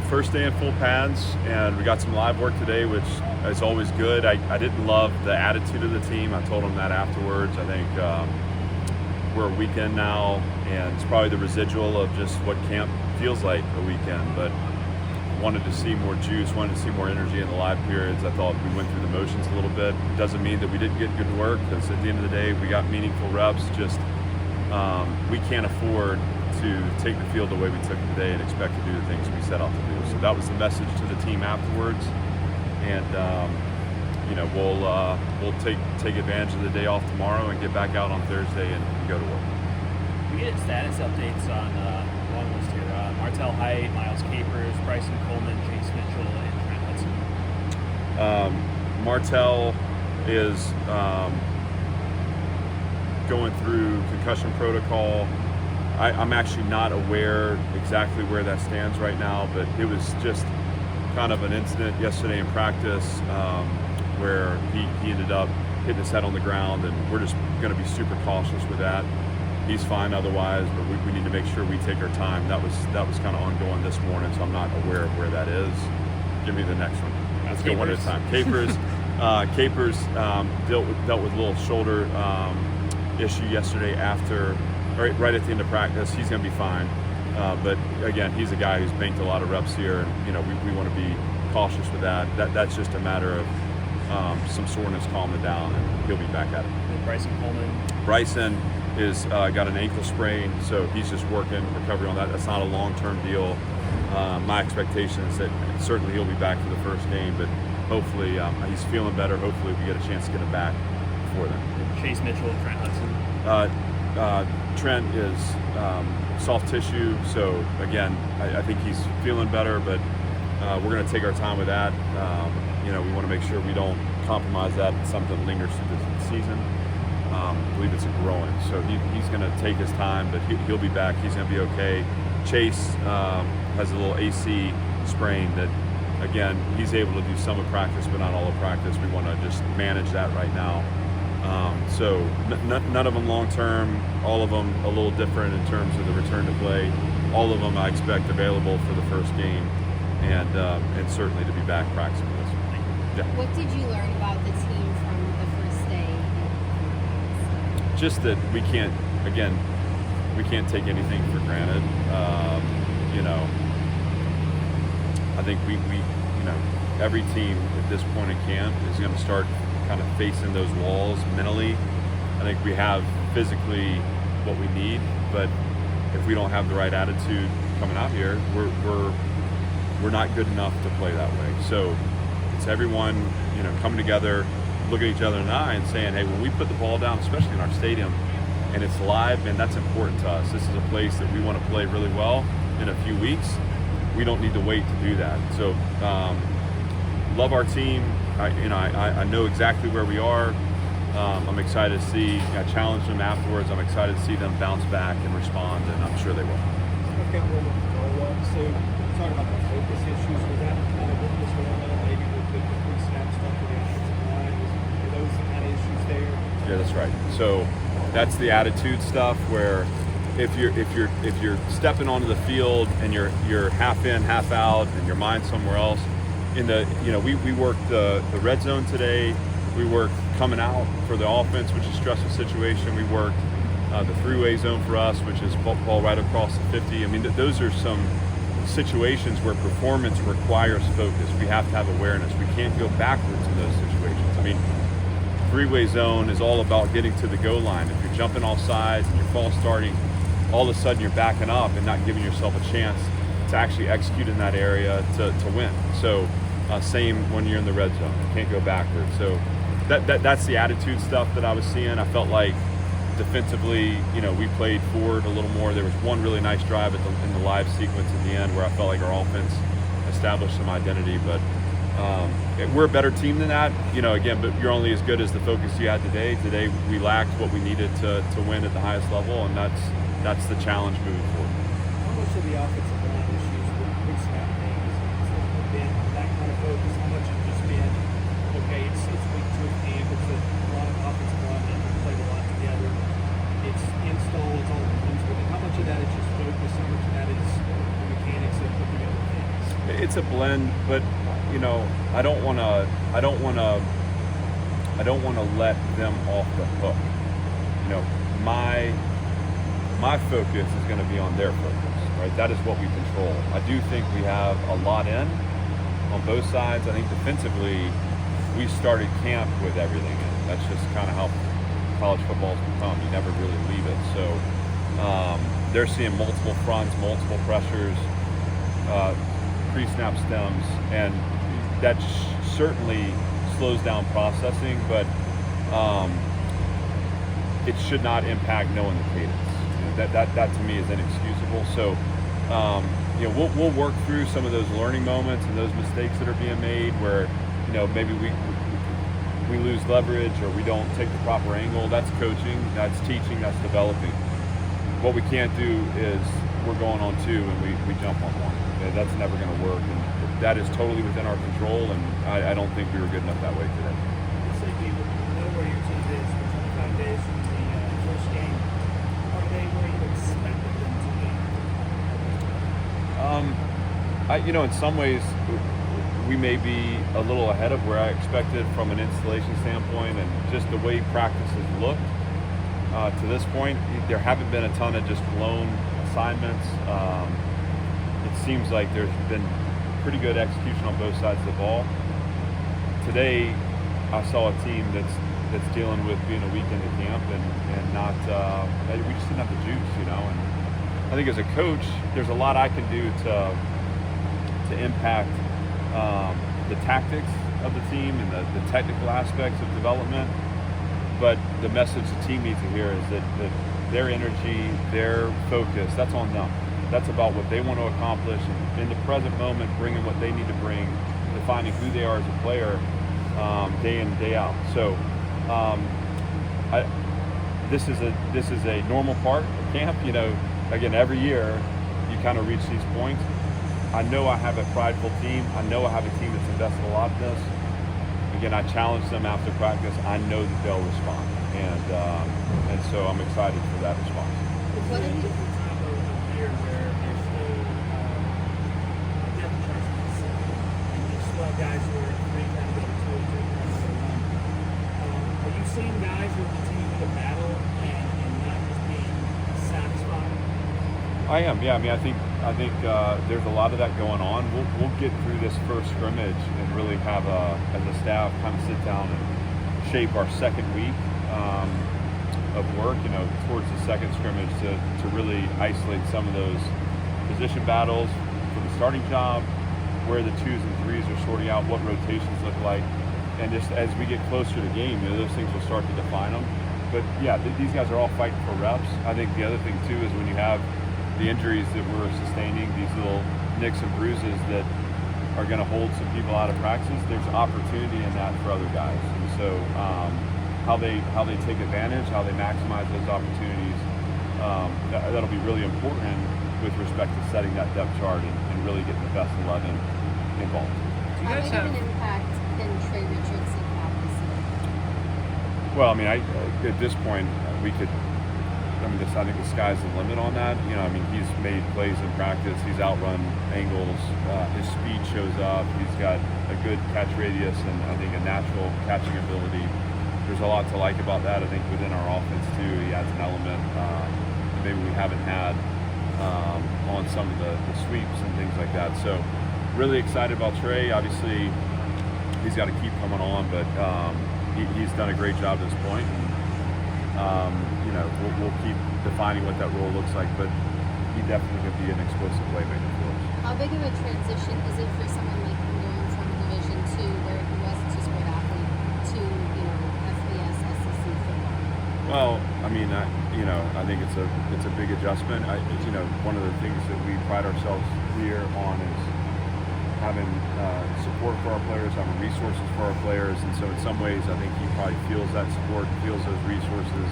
First day in full pads, and we got some live work today, which is always good. I didn't love the attitude of the team. I told them that afterwards. I think we're a weekend now, and it's probably the residual of just what camp feels like a weekend. But wanted to see more juice, wanted to see more energy in the live periods. I thought we went through the motions a little bit. It doesn't mean that we didn't get good work, because at the end of the day, we got meaningful reps. Just we can't afford to take the field the way we took it today and expect to do the things we set out to do. So that was the message to the team afterwards, and we'll take advantage of the day off tomorrow and get back out on Thursday and go to work. We get status updates on long list here. Martell Height, Miles Capers, Bryson Coleman, Chase Mitchell, and Trent Hudson. Martell is going through concussion protocol. I'm actually not aware exactly where that stands right now, but it was just kind of an incident yesterday in practice where he ended up hitting his head on the ground, and we're just going to be super cautious with that. He's fine otherwise, but we need to make sure we take our time. That was kind of ongoing this morning, so I'm not aware of where that is. Give me the next one. Let's go one at a time. Capers. Capers dealt with a little shoulder issue yesterday after. Right at the end of practice. He's going to be fine, but again, he's a guy who's banked a lot of reps here, and we want to be cautious with that. That's just a matter of some soreness calming down, and he'll be back at it. And Bryson Coleman. Bryson is got an ankle sprain, so he's just working recovery on that. That's not a long-term deal. My expectation is that certainly he'll be back for the first game, but hopefully he's feeling better. Hopefully we get a chance to get him back before then. Chase Mitchell and Trent Hudson. Trent is soft tissue, so again, I think he's feeling better, but we're going to take our time with that. We want to make sure we don't compromise that. It's something that lingers through the season. I believe it's a groin, so he's going to take his time, but he'll be back. He's going to be okay. Chase has a little AC sprain that, again, he's able to do some of practice, but not all of practice. We want to just manage that right now. So none of them long-term, all of them a little different in terms of the return to play. All of them I expect available for the first game, and certainly to be back practicing with us. Yeah. What did you learn about the team from the first day? Just that we can't take anything for granted. I think we every team at this point in camp is going to start kind of facing those walls mentally. I think we have physically what we need, but if we don't have the right attitude coming out here, we're not good enough to play that way. So it's everyone, coming together, looking at each other in the eye and saying, hey, when we put the ball down, especially in our stadium, and it's live, and that's important to us. This is a place that we want to play really well in a few weeks. We don't need to wait to do that. So love our team. I know exactly where we are. I'm excited to see. I challenged them afterwards. I'm excited to see them bounce back and respond, and I'm sure they will. Okay, one more follow-up. So, talking about the focus issues, was that kind of what was going on? Maybe with the pre-snap stuff with the offensive line? Were those the kind of issues there? Yeah, that's right. So that's the attitude stuff where if you're stepping onto the field and you're half in, half out, and your mind's somewhere else. We worked the red zone today. We worked coming out for the offense, which is a stressful situation. We worked the three-way zone for us, which is ball right across the 50. I mean, those are some situations where performance requires focus. We have to have awareness. We can't go backwards in those situations. I mean, three-way zone is all about getting to the goal line. If you're jumping off sides and you're false starting, all of a sudden you're backing up and not giving yourself a chance to actually execute in that area to win. So same when you're in the red zone. You can't go backwards. So that's the attitude stuff that I was seeing. I felt like defensively, we played forward a little more. There was one really nice drive in the live sequence in the end where I felt like our offense established some identity. But we're a better team than that. Again, but you're only as good as the focus you had today. Today we lacked what we needed to win at the highest level, and that's the challenge moving forward. How much of the offensive line issues with pre-snap things has been that kind of focus? How much has just been, okay, it's week 2 of camp, it's a lot of offensive linemen who played a lot together, it's install, it's all that comes with it. How much of that is just focus? How much of that is the mechanics of putting together things? it's a blend, but you know, I don't want to let them off the hook. You know, my focus is going to be on their focus, right? That is what we control. I do think we have a lot on both sides. I think defensively, we started camp with everything in. That's just kind of how college football's become. You never really leave it. So they're seeing multiple fronts, multiple pressures, pre-snap stems, and that certainly slows down processing, but it should not impact knowing the cadence. You know, that to me is inexcusable. So you know, we'll work through some of those learning moments and those mistakes that are being made where, you know, maybe we lose leverage or we don't take the proper angle. That's coaching, that's teaching, that's developing. What we can't do is we're going on two and we jump on one. That's never going to work, and that is totally within our control, and I don't think we were good enough that way today. So people know where your team is for 25 days from the first game. Are they where you expected them to be? You know, in some ways, we may be a little ahead of where I expected from an installation standpoint, and just the way practices look to this point. There haven't been a ton of just blown assignments. It seems like there's been pretty good execution on both sides of the ball. Today, I saw a team that's dealing with being a week into camp and not. We just didn't have the juice, you know. And I think as a coach, there's a lot I can do to impact the tactics of the team and the technical aspects of development. But the message the team needs to hear is that their energy, their focus, that's on them. That's about what they want to accomplish, and in the present moment, bringing what they need to bring, defining who they are as a player, day in and day out. So, this is a normal part of camp. You know, again, every year you kind of reach these points. I know I have a prideful team. I know I have a team that's invested a lot in this. Again, I challenge them after practice. I know that they'll respond, and so I'm excited for that response. What have you? Where there's no depth chart set, and you still have guys who are three kind of go to are you seeing guys who continue to battle and not just being satisfied? I am, yeah. I mean, I think there's a lot of that going on. We'll get through this first scrimmage and really have as a staff kind of sit down and shape our second week of work, you know, towards the second scrimmage to really isolate some of those position battles for the starting job, where the twos and threes are sorting out, what rotations look like, and just as we get closer to the game, you know, those things will start to define them. But yeah, these guys are all fighting for reps. I think the other thing too is when you have the injuries that we're sustaining, these little nicks and bruises that are going to hold some people out of practice, there's opportunity in that for other guys. And so how they take advantage, how they maximize those opportunities, that'll be really important with respect to setting that depth chart and really getting the best 11 involved. Do you How guys big of have an impact can Trey Richardson have this year? Well, I mean, at this point, we could. I mean, I think the sky's the limit on that. You know, I mean, he's made plays in practice. He's outrun angles. His speed shows up. He's got a good catch radius and I think a natural catching ability. There's a lot to like about that. I think within our offense too, he adds an element that maybe we haven't had on some of the sweeps and things like that. So, really excited about Trey. Obviously, he's got to keep coming on, but he's done a great job at this point. And, you know, we'll keep defining what that role looks like, but he definitely could be an explosive playmaker for us. How big of a transition is it for someone like him going from Division II, where he was a two-sport athlete, to, you know, FBS, SEC football? Well, I mean, I think it's a big adjustment. You know, one of the things that we pride ourselves here on is having support for our players, having resources for our players, and so in some ways, I think he probably feels that support, feels those resources.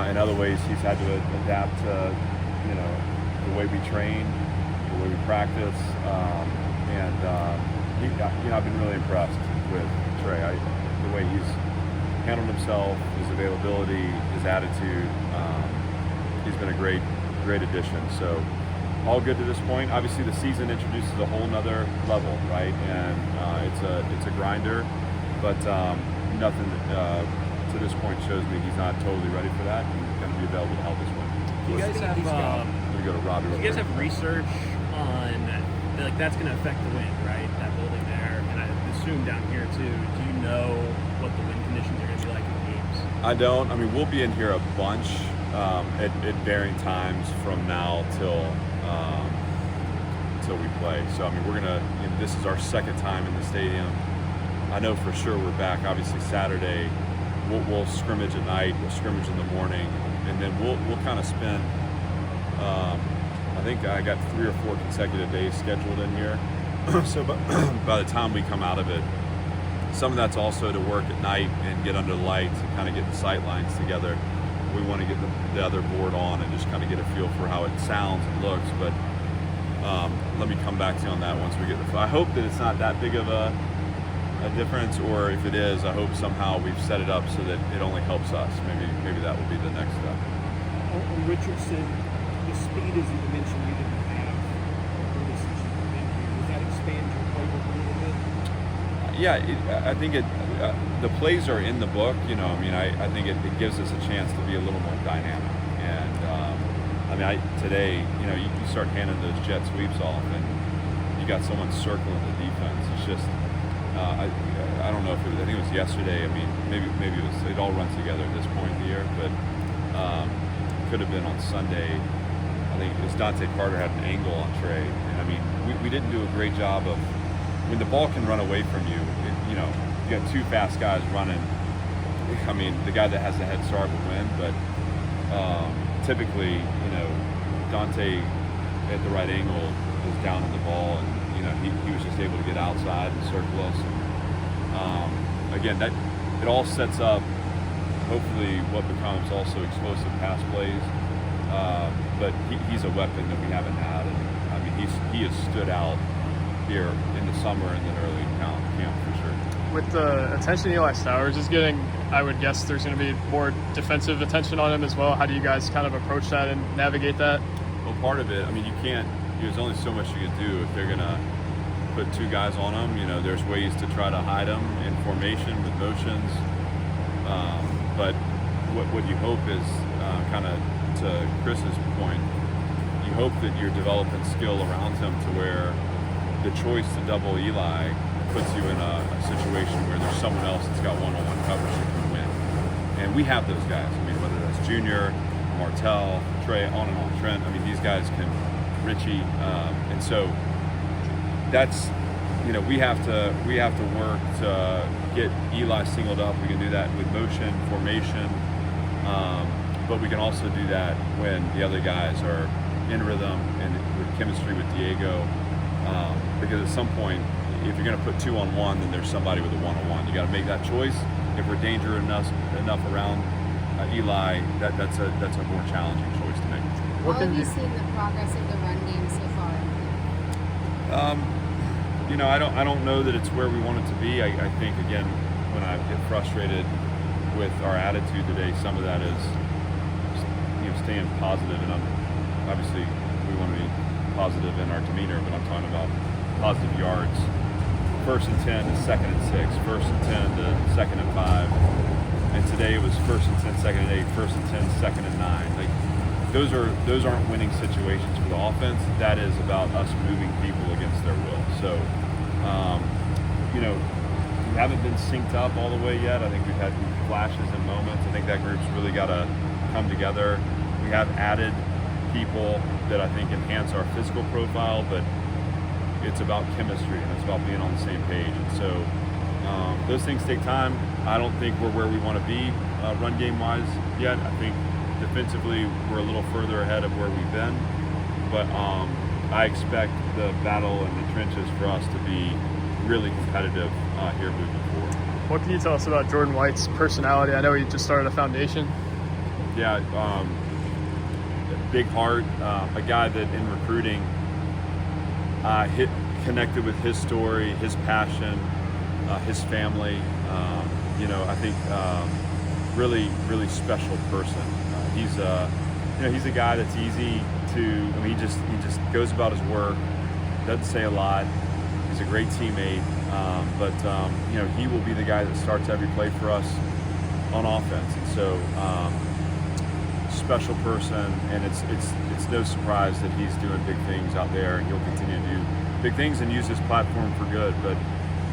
In other ways, he's had to adapt to, you know, the way we train, the way we practice, and I've been really impressed with Trey. The way he's handled himself, his availability, his attitude. He's been a great addition. So all good to this point. Obviously, the season introduces a whole nother level, right? And it's a grinder, but nothing to this point shows me he's not totally ready for that. And he's going to be available to help us win. Do you guys have I'm going to go to Robbie. do you guys have research on like that's going to affect the wind, right? That building there, and I assume down here too. Do you know what the wind conditions are going to be like in the games? I don't. I mean, we'll be in here a bunch at varying times from now till we play. So I mean, we're gonna. This is our second time in the stadium. I know for sure we're back. Obviously Saturday, we'll scrimmage at night. We'll scrimmage in the morning, and then we'll kind of spend. I think I got 3 or 4 consecutive days scheduled in here. So by the time we come out of it, some of that's also to work at night and get under the lights and kind of get the sight lines together. We want to get the other board on and just kind of get a feel for how it sounds and looks. But let me come back to you on that once we get the. I hope that it's not that big of a difference, or if it is, I hope somehow we've set it up so that it only helps us. Maybe that will be the next step. On Richardson, the speed, as you mentioned, you didn't have really since you've been here. Does that expand your playbook a little bit? Yeah, I think the plays are in the book. You know, I mean, I think it gives us a chance to be a little more dynamic. And I mean, today, you know, you start handing those jet sweeps off, and you got someone circling the defense. It's just, I don't know if it was. I think it was yesterday. I mean, maybe it all runs together at this point in the year, but could have been on Sunday. I think it was Dante Carter had an angle on Trey, and I mean, we didn't do a great job of. When the ball can run away from you, you know, you got 2 fast guys running. I mean, the guy that has the head start will win, but typically, you know, Dante at the right angle is down on the ball, and you know, he was just able to get outside and circle us. Again, that it all sets up hopefully what becomes also explosive pass plays. But he's a weapon that we haven't had, and I mean, he has stood out here in the summer and then early camp for sure. With the attention Eli Stowers is getting, I would guess there's going to be more defensive attention on him as well. How do you guys kind of approach that and navigate that? Well, part of it, I mean, there's only so much you can do if they're going to put 2 guys on him. You know, there's ways to try to hide them in formation with motions. But what you hope is kind of to Chris's point, you hope that you're developing skill around him to where the choice to double Eli puts you in a situation where there's someone else that's got one-on-one coverage that can win. And we have those guys. I mean, whether that's Junior, Martell, Trey, on and on, Trent. I mean, these guys can, Richie, and so that's, you know, we have to work to get Eli singled up. We can do that with motion, formation, but we can also do that when the other guys are in rhythm and with chemistry with Diego. Because at some point, if you're going to put 2-on-1, then there's somebody with a 1-on-1. You got to make that choice. If we're dangerous enough around Eli, that's a more challenging choice to make. How have you seen the progress of the run game so far? You know, I don't know that it's where we want it to be. I think, again, when I get frustrated with our attitude today, some of that is, you know, staying positive, and obviously we want to be positive in our demeanor, but I'm talking about positive yards. 1st and 10 to 2nd and 6, 1st and 10 to 2nd and 5, and today it was 1st and 10, 2nd and 8, 1st and 10, 2nd and 9. Like those aren't winning situations for the offense. That is about us moving people against their will. So, you know, we haven't been synced up all the way yet. I think we've had flashes and moments. I think that group's really got to come together. We have added people that I think enhance our physical profile, but it's about chemistry and it's about being on the same page. And so those things take time. I don't think we're where we want to be run game wise yet. I think defensively we're a little further ahead of where we've been, but I expect the battle in the trenches for us to be really competitive here moving forward. What can you tell us about Jordan White's personality? I know he just started a foundation. Yeah, big heart, a guy that in recruiting connected with his story, his passion, his family. You know, I think really, really special person. He's a guy that's easy he just goes about his work, doesn't say a lot. He's a great teammate, but he will be the guy that starts every play for us on offense. And so, special person, and it's no surprise that he's doing big things out there, and he'll continue to do big things and use this platform for good. But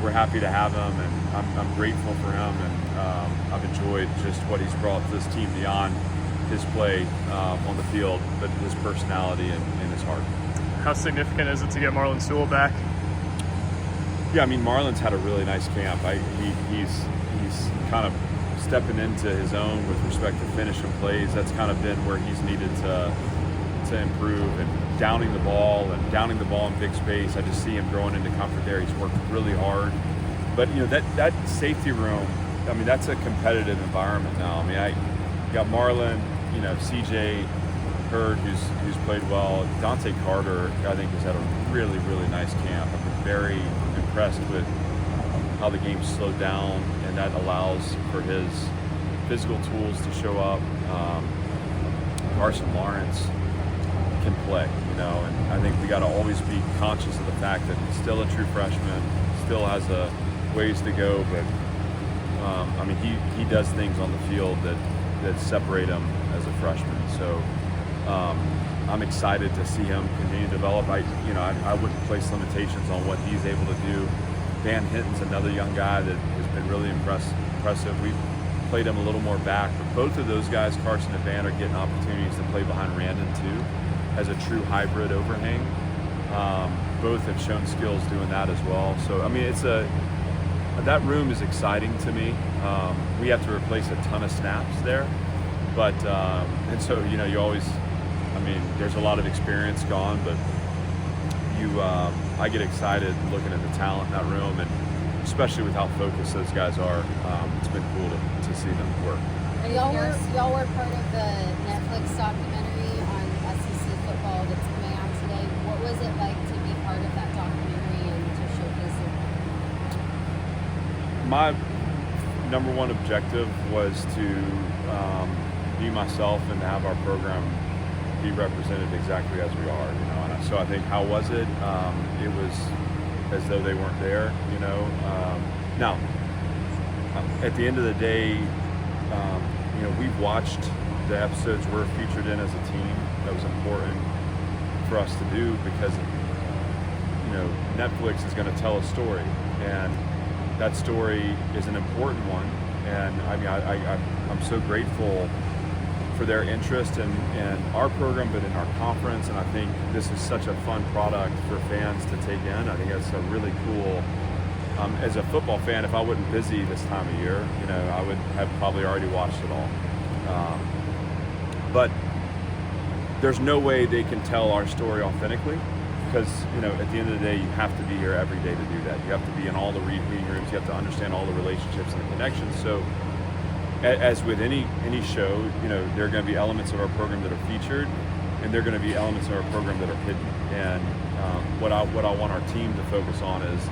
we're happy to have him, and I'm grateful for him, and I've enjoyed just what he's brought to this team beyond his play on the field, but his personality and his heart. How significant is it to get Marlon Sewell back? Yeah, I mean, Marlon's had a really nice camp. He's kind of stepping into his own with respect to finishing plays. That's kind of been where he's needed to improve, and downing the ball in big space. I just see him growing into comfort there. He's worked really hard. But that safety room, I mean, that's a competitive environment now. I mean, I got Marlon, CJ Hurd, who's played well. Dante Carter, I think, has had a really, really nice camp. I've been very impressed with how the game's slowed down, and that allows for his physical tools to show up. Carson Lawrence can play, and I think we got to always be conscious of the fact that he's still a true freshman, still has a ways to go, but I mean, he does things on the field that separate him as a freshman. So I'm excited to see him continue to develop. I wouldn't place limitations on what he's able to do. Van Hinton's another young guy that has been really impressive. We've played him a little more back, but both of those guys, Carson and Van, are getting opportunities to play behind Randon too, as a true hybrid overhang. Both have shown skills doing that as well. So I mean, that room is exciting to me. We have to replace a ton of snaps there, but and so you always, I mean, there's a lot of experience gone, but I get excited looking at the talent in that room, and especially with how focused those guys are. It's been cool to see them work. And y'all were part of the Netflix documentary on SEC football that's coming out today. What was it like to be part of that documentary and to showcase it? My number one objective was to be myself and to have our program be represented exactly as we are, And so I think, how was it? It was as though they weren't there, Now, at the end of the day, we've watched the episodes we're featured in as a team. That was important for us to do because, Netflix is going to tell a story, and that story is an important one. And I mean, I'm so grateful for their interest in our program, but in our conference. And I think this is such a fun product for fans to take in. I think that's a really cool. As a football fan, if I wasn't busy this time of year, I would have probably already watched it all. But there's no way they can tell our story authentically, because at the end of the day, you have to be here every day to do that. You have to be in all the meeting rooms. You have to understand all the relationships and the connections. So, as with any show, there are going to be elements of our program that are featured, and there are going to be elements of our program that are hidden. And what I want our team to focus on is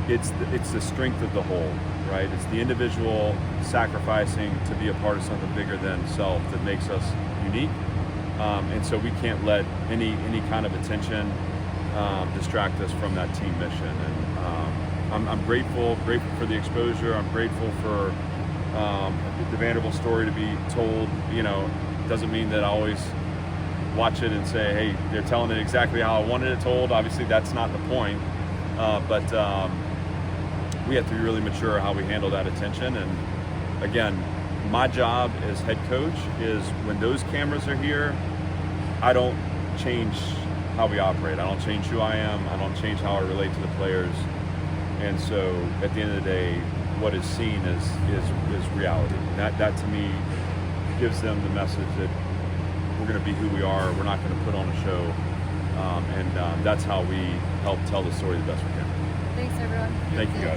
it's the strength of the whole, right? It's the individual sacrificing to be a part of something bigger than self that makes us unique. And so we can't let any kind of attention distract us from that team mission. And I'm grateful for the exposure. I'm grateful for the Vanderbilt story to be told. Doesn't mean that I always watch it and say, hey, they're telling it exactly how I wanted it told. Obviously, that's not the point. But we have to be really mature how we handle that attention. And again, my job as head coach is, when those cameras are here, I don't change how we operate. I don't change who I am. I don't change how I relate to the players. And so at the end of the day, what is seen is reality. And that to me gives them the message that we're going to be who we are. We're not going to put on a show. And that's how we help tell the story the best we can. Thanks, everyone. Thank you, guys.